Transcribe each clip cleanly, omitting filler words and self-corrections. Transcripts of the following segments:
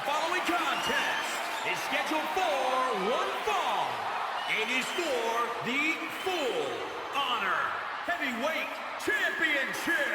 The following contest is scheduled for one fall. It is for the Full Honor Heavyweight Championship.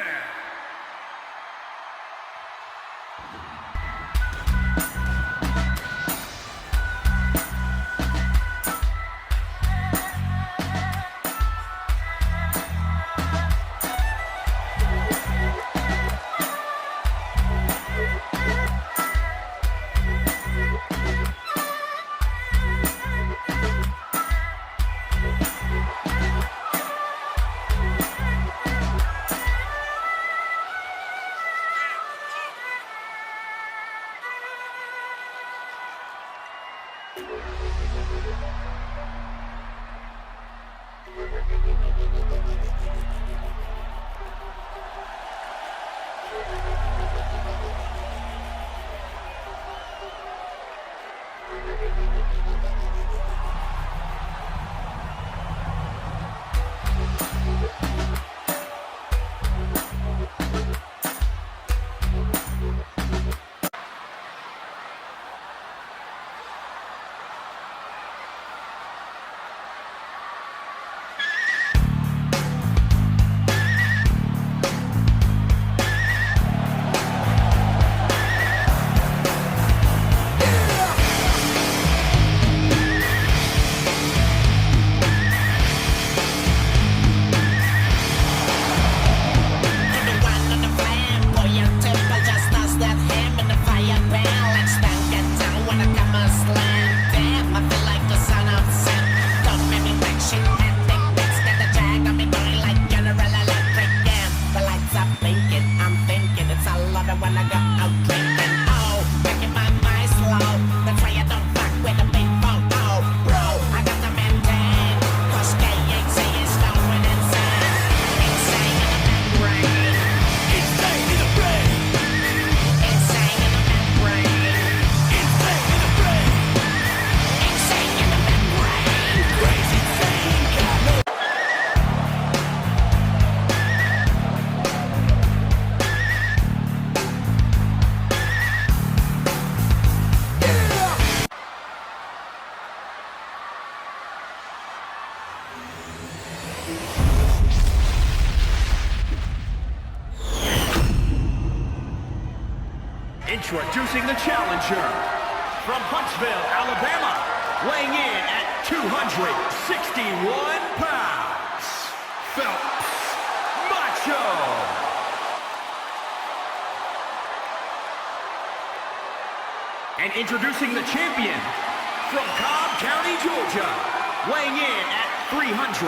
Introducing the challenger, from Huntsville, Alabama, weighing in at 261 pounds, Phelps Macho. And introducing the champion, from Cobb County, Georgia, weighing in at 301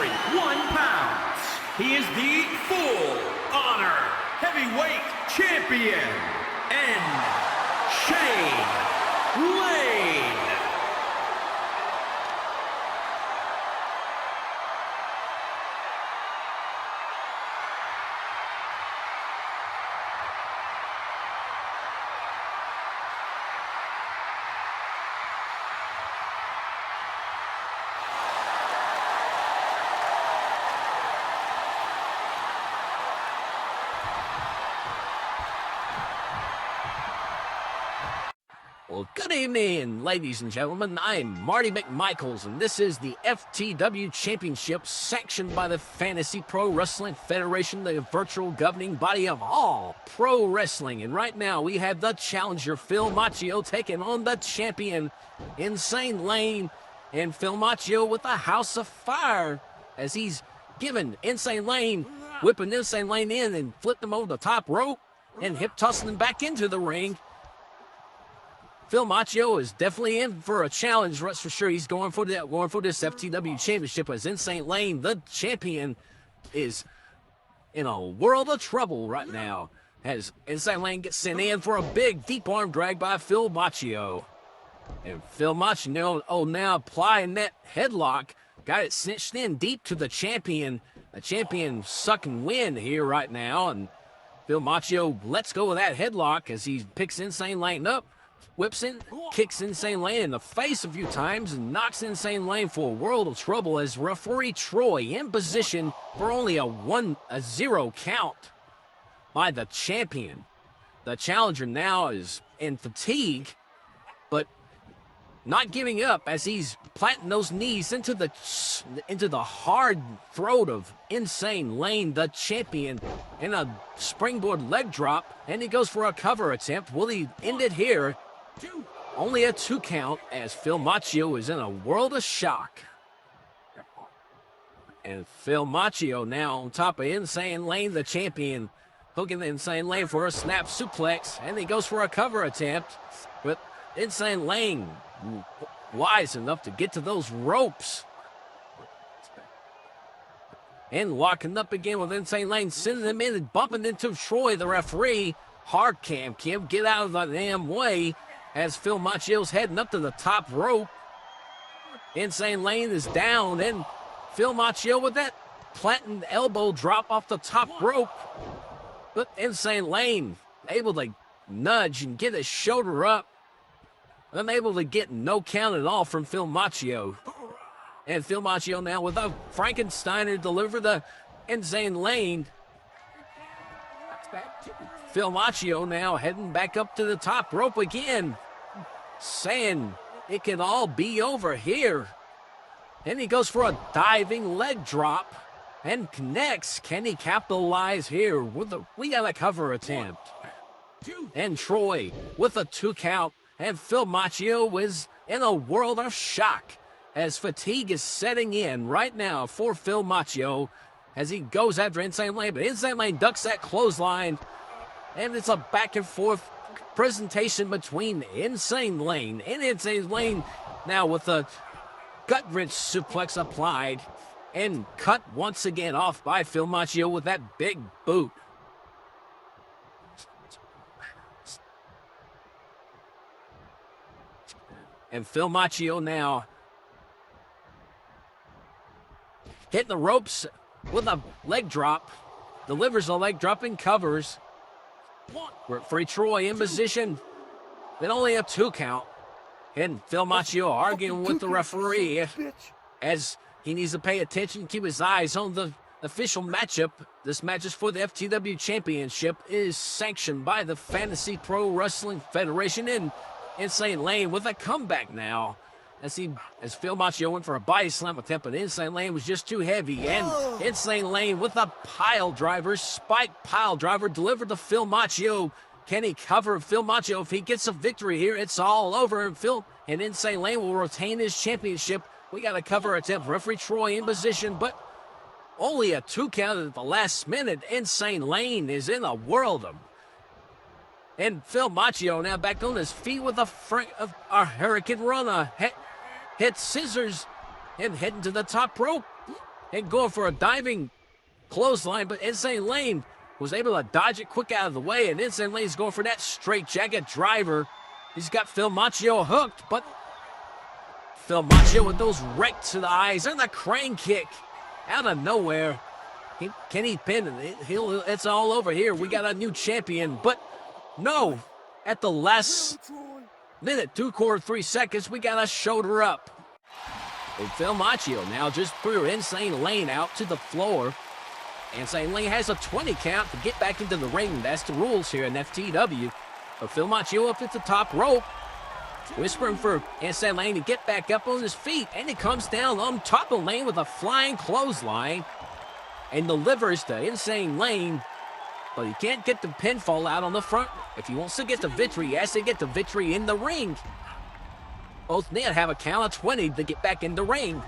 pounds, he is the Full Honor Heavyweight Champion, Shane Lane. Well, good evening, ladies and gentlemen. I'm Marty McMichaels, and this is the FTW Championship, sanctioned by the Fantasy Pro Wrestling Federation, the virtual governing body of all pro wrestling. And right now, we have the challenger, Phil Macchio, taking on the champion, Insane Lane. And Phil Macchio with a house of fire as he's giving Insane Lane, whipping Insane Lane in and flipped him over the top rope and hip tossing him back into the ring. Phil Macchio is definitely in for a challenge, that's for sure. He's going for this FTW championship as Insane Lane, the champion, is in a world of trouble right now. As Insane Lane gets sent in for a big deep arm drag by Phil Macchio. And Phil Macchio now applying that headlock, got it cinched in deep to the champion. The champion sucking wind here right now, and Phil Macchio lets go of that headlock as he picks Insane Lane up. Whips in, kicks Insane Lane in the face a few times, and knocks Insane Lane for a world of trouble as referee Troy in position for only a 1-0 count by the champion. The challenger now is in fatigue but not giving up as he's planting those knees into the hard throat of Insane Lane, the champion, in a springboard leg drop, and he goes for a cover attempt. Will he end it here? Only a 2 count as Phil Macchio is in a world of shock. And Phil Macchio now on top of Insane Lane, the champion, hooking the Insane Lane for a snap suplex, and he goes for a cover attempt, but Insane Lane wise enough to get to those ropes. And locking up again with Insane Lane, sending him in and bumping into Troy, the referee. Hard cam, Kim, get out of the damn way as Phil Macchio's heading up to the top rope. Insane Lane is down, and Phil Macchio with that planting elbow drop off the top rope. But Insane Lane able to nudge and get his shoulder up. Unable to get no count at all from Phil Macchio. And Phil Macchio now with a Frankensteiner deliver the Insane Lane. Phil Macchio now heading back up to the top rope again, saying it can all be over here. And he goes for a diving leg drop and connects. Can he capitalize here? We got a cover attempt. And Troy with a 2 count. And Phil Macchio is in a world of shock as fatigue is setting in right now for Phil Macchio as he goes after Insane Lane. But Insane Lane ducks that clothesline, and it's a back and forth presentation between Insane Lane and Insane Lane now with a gut-wrench suplex applied and cut once again off by Phil Macchio with that big boot. And Phil Macchio now hitting the ropes with a leg drop. Delivers a leg drop and covers. Referee Troy in position. Then only a 2 count. And Phil Macchio arguing with the referee as he needs to pay attention, keep his eyes on the official matchup. This match is for the FTW Championship. It is sanctioned by the Fantasy Pro Wrestling Federation. And Insane Lane with a comeback now as Phil Macchio went for a body slam attempt, but Insane Lane was just too heavy. And Insane Lane with a pile driver, spike pile driver delivered to Phil Macchio. Can he cover Phil Macchio? If he gets a victory here, it's all over. And Insane Lane will retain his championship. We got a cover attempt. Referee Troy in position, but only a 2 count at the last minute. Insane Lane is in a world of. And Phil Macchio now back on his feet with a Hurricane Runner. Hit scissors and heading to the top rope and going for a diving clothesline. But Insane Lane was able to dodge it quick out of the way. And Insane Lane's going for that straight jacket driver. He's got Phil Macchio hooked, but Phil Macchio with those rakes to the eyes and the crane kick out of nowhere. Can he pin it? It's all over here. We got a new champion, but no, at the last minute, 2:03 seconds, we got a shoulder up. And Phil Macchio now just threw Insane Lane out to the floor. Insane Lane has a 20 count to get back into the ring. That's the rules here in FTW. But Phil Macchio up at the top rope, whispering for Insane Lane to get back up on his feet. And he comes down on top of Lane with a flying clothesline and delivers to Insane Lane. But he can't get the pinfall out on the front. If he wants to get the victory, he has to get the victory in the ring. Both men have a count of 20 to get back in the ring.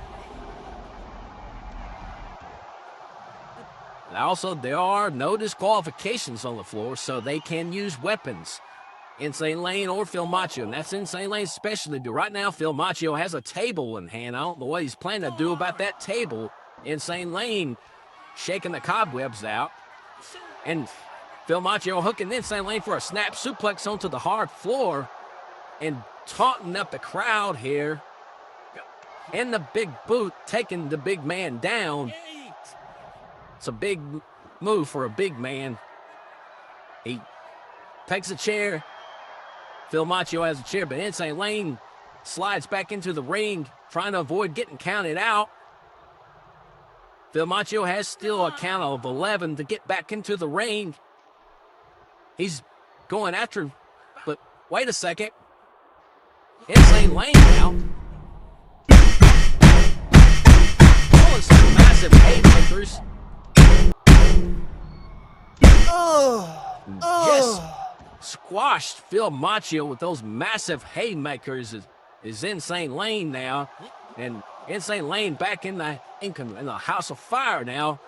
And also, there are no disqualifications on the floor, so they can use weapons. Insane Lane or Phil Macchio, and that's Insane Lane's specialty. Right now, Phil Macchio has a table in hand. I don't know what he's planning to do about that table. Insane Lane shaking the cobwebs out. And Phil Macchio hooking Insane Lane for a snap suplex onto the hard floor and taunting up the crowd here. And the big boot taking the big man down. It's a big move for a big man. He takes a chair. Phil Macchio has a chair, but Insane Lane slides back into the ring, trying to avoid getting counted out. Phil Macchio has still a count of 11 to get back into the ring. He's going after him, but wait a second. Insane Lane now. Pulling some massive haymakers. Just squashed Phil Machio with those massive haymakers is Insane Lane now. And Insane Lane back in the house of fire now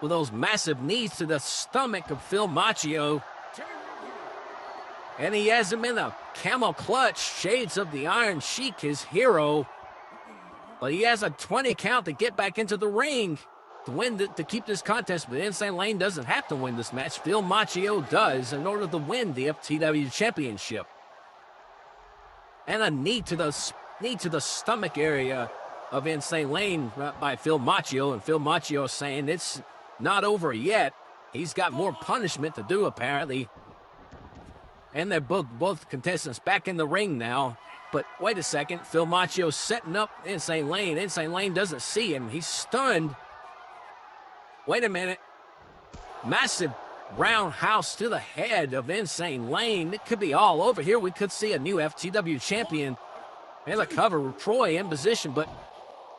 with those massive knees to the stomach of Phil Machio. And he has him in a camel clutch, shades of the Iron Sheik, his hero. But he has a 20 count to get back into the ring to keep this contest. But Insane Lane doesn't have to win this match. Phil Machio does in order to win the FTW Championship. And a knee to the stomach area of Insane Lane by Phil Machio. And Phil Machio saying it's not over yet. He's got more punishment to do, apparently. And they're both contestants back in the ring now. But wait a second, Phil Machio setting up Insane Lane. Insane Lane doesn't see him. He's stunned. Wait a minute. Massive roundhouse to the head of Insane Lane. It could be all over here. We could see a new FTW champion. And a cover with Troy in position, but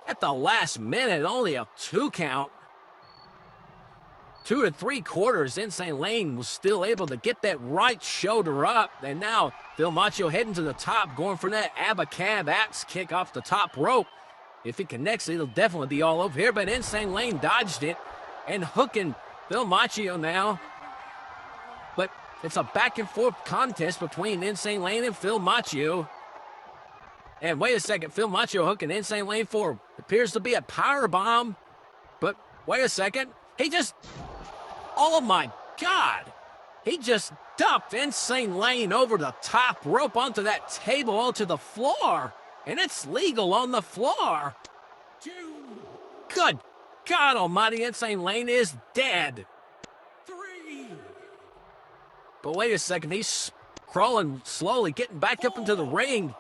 at the last minute, only a 2 count. 2 3/4, Insane Lane was still able to get that right shoulder up. And now Phil Machio heading to the top, going for that Abacab axe kick off the top rope. If he connects, it'll definitely be all over here. But Insane Lane dodged it and hooking Phil Machio now. But it's a back and forth contest between Insane Lane and Phil Machio. And wait a second, Phil Machio hooking Insane Lane for appears to be a power bomb. But wait a second, oh my God! He just dumped Insane Lane over the top rope onto that table, onto the floor. And it's legal on the floor. Good God almighty, Insane Lane is dead. 3. But wait a second, he's crawling slowly, getting back up into the ring.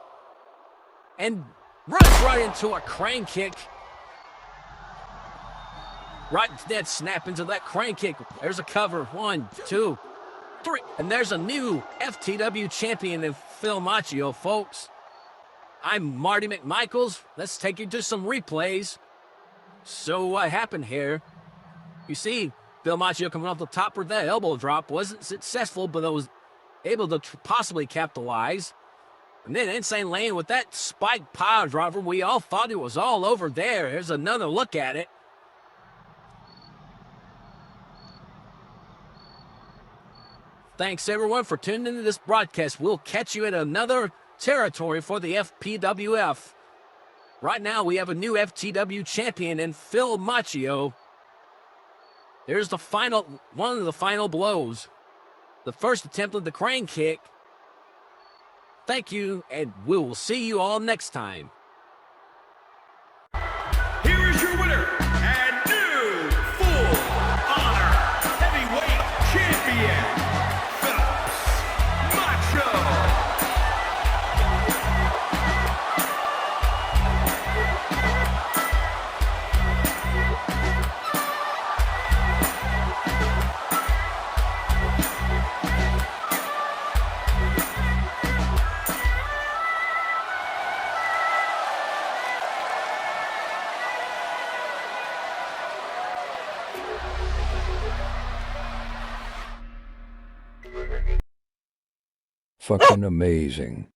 And runs right into a crane kick. Right dead snap into that crane kick. There's a cover. 1, 2, 3. And there's a new FTW champion in Phil Machio, folks. I'm Marty McMichaels. Let's take you to some replays. So what happened here? You see, Phil Machio coming off the top with that elbow drop wasn't successful, but it was able to possibly capitalize. And then Insane Lane with that spike power driver, we all thought it was all over there. Here's another look at it. Thanks everyone for tuning into this broadcast. We'll catch you at another territory for the FPWF. Right now we have a new FTW champion in Phil Machio. There's one of the final blows. The first attempt of the crane kick. Thank you, and we will see you all next time. Here is your winner and new Full Honor Heavyweight Champion, Phil Machio. Fucking amazing.